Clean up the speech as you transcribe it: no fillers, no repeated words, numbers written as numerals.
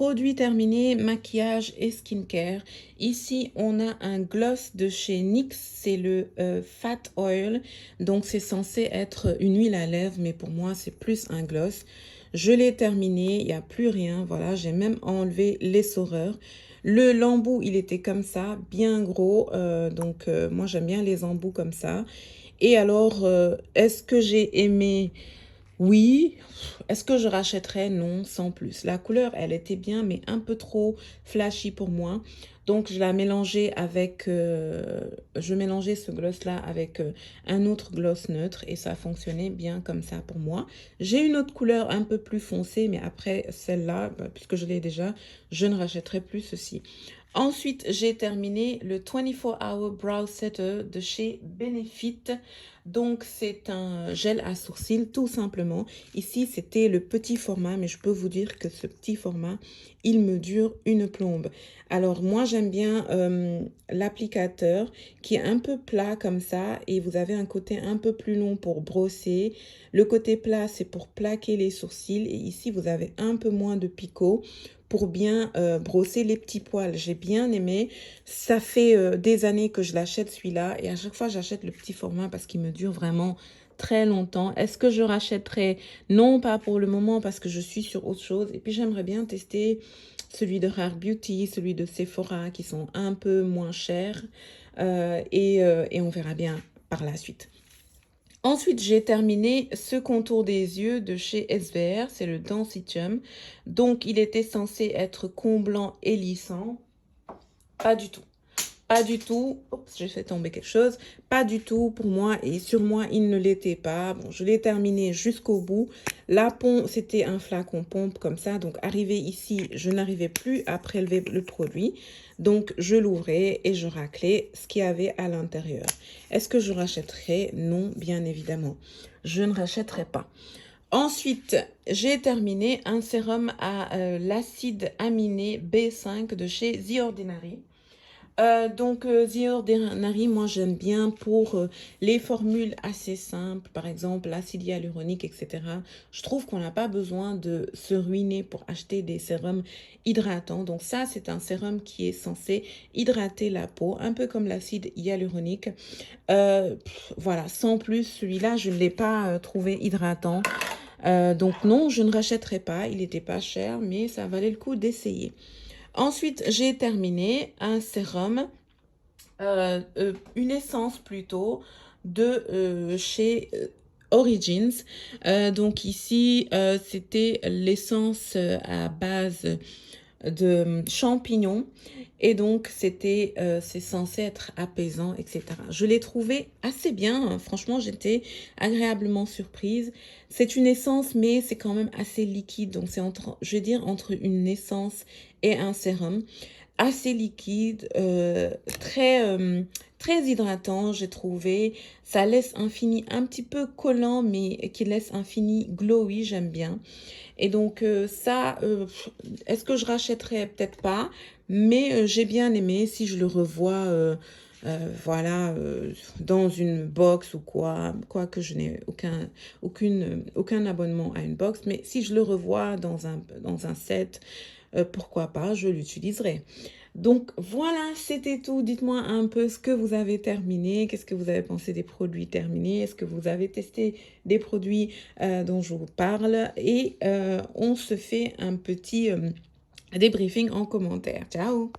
produits terminés, maquillage et skincare. Ici, on a un gloss de chez NYX, c'est le Fat Oil. Donc, c'est censé être une huile à lèvres, mais pour moi, c'est plus un gloss. Je l'ai terminé, il n'y a plus rien. Voilà, j'ai même enlevé l'essoreur. Le l'embout, il était comme ça, bien gros. Moi, j'aime bien les embouts comme ça. Et alors, est-ce que j'ai aimé? Oui. Est-ce que je rachèterais? Non, sans plus. La couleur, elle était bien, mais un peu trop flashy pour moi. Donc, je la mélangeais avec... je mélangeais ce gloss-là avec un autre gloss neutre et ça fonctionnait bien comme ça pour moi. J'ai une autre couleur un peu plus foncée, mais après celle-là, puisque je l'ai déjà, je ne rachèterai plus ceci. Ensuite, j'ai terminé le 24 Hour Brow Setter de chez Benefit. Donc, c'est un gel à sourcils, tout simplement. Ici, c'était le petit format, mais je peux vous dire que ce petit format, il me dure une plombe. Alors, moi, j'aime bien l'applicateur qui est un peu plat comme ça et vous avez un côté un peu plus long pour brosser. Le côté plat, c'est pour plaquer les sourcils et ici, vous avez un peu moins de picot pour bien brosser les petits poils. J'ai bien aimé. Ça fait des années que je l'achète celui-là et à chaque fois, j'achète le petit format parce qu'il me dure vraiment très longtemps. Est-ce que je rachèterai? Non, pas pour le moment parce que je suis sur autre chose. Et puis, j'aimerais bien tester celui de Rare Beauty, celui de Sephora qui sont un peu moins chers. Et on verra bien par la suite. Ensuite, j'ai terminé ce contour des yeux de chez SVR, c'est le Densitium. Donc, il était censé être comblant et lissant. Pas du tout. Pas du tout. Oups, j'ai fait tomber quelque chose. Pas du tout pour moi et sur moi, il ne l'était pas. Bon, je l'ai terminé jusqu'au bout. La pompe, c'était un flacon pompe comme ça. Donc, arrivé ici, je n'arrivais plus à prélever le produit. Donc, je l'ouvrais et je raclais ce qu'il y avait à l'intérieur. Est-ce que je rachèterai? Non, bien évidemment. Je ne rachèterai pas. Ensuite, j'ai terminé un sérum à l'acide aminé B5 de chez The Ordinary. The Ordinary, moi j'aime bien pour les formules assez simples, par exemple l'acide hyaluronique, etc. Je trouve qu'on n'a pas besoin de se ruiner pour acheter des sérums hydratants. Donc ça, c'est un sérum qui est censé hydrater la peau, un peu comme l'acide hyaluronique. Voilà, sans plus, celui-là, je ne l'ai pas trouvé hydratant. Donc non, je ne rachèterai pas. Il n'était pas cher, mais ça valait le coup d'essayer. Ensuite, j'ai terminé un sérum, une essence plutôt, de chez Origins. Donc ici, c'était l'essence à base de champignons et donc c'est censé être apaisant, etc. Je l'ai trouvé assez bien, hein. Franchement, j'étais agréablement surprise. C'est une essence, mais c'est quand même assez liquide, donc c'est entre, je vais dire, entre une essence et un sérum. Assez liquide, très hydratant, j'ai trouvé. Ça laisse un fini un petit peu collant, mais qui laisse un fini glowy, j'aime bien. Et donc est-ce que je rachèterais? Peut-être pas, mais j'ai bien aimé. Si je le revois, voilà, dans une box ou quoi que je n'ai aucun abonnement à une box, mais si je le revois dans un set, pourquoi pas, je l'utiliserai. Donc voilà, c'était tout. Dites-moi un peu ce que vous avez terminé. Qu'est-ce que vous avez pensé des produits terminés? Est-ce que vous avez testé des produits dont je vous parle? Et on se fait un petit débriefing en commentaire. Ciao!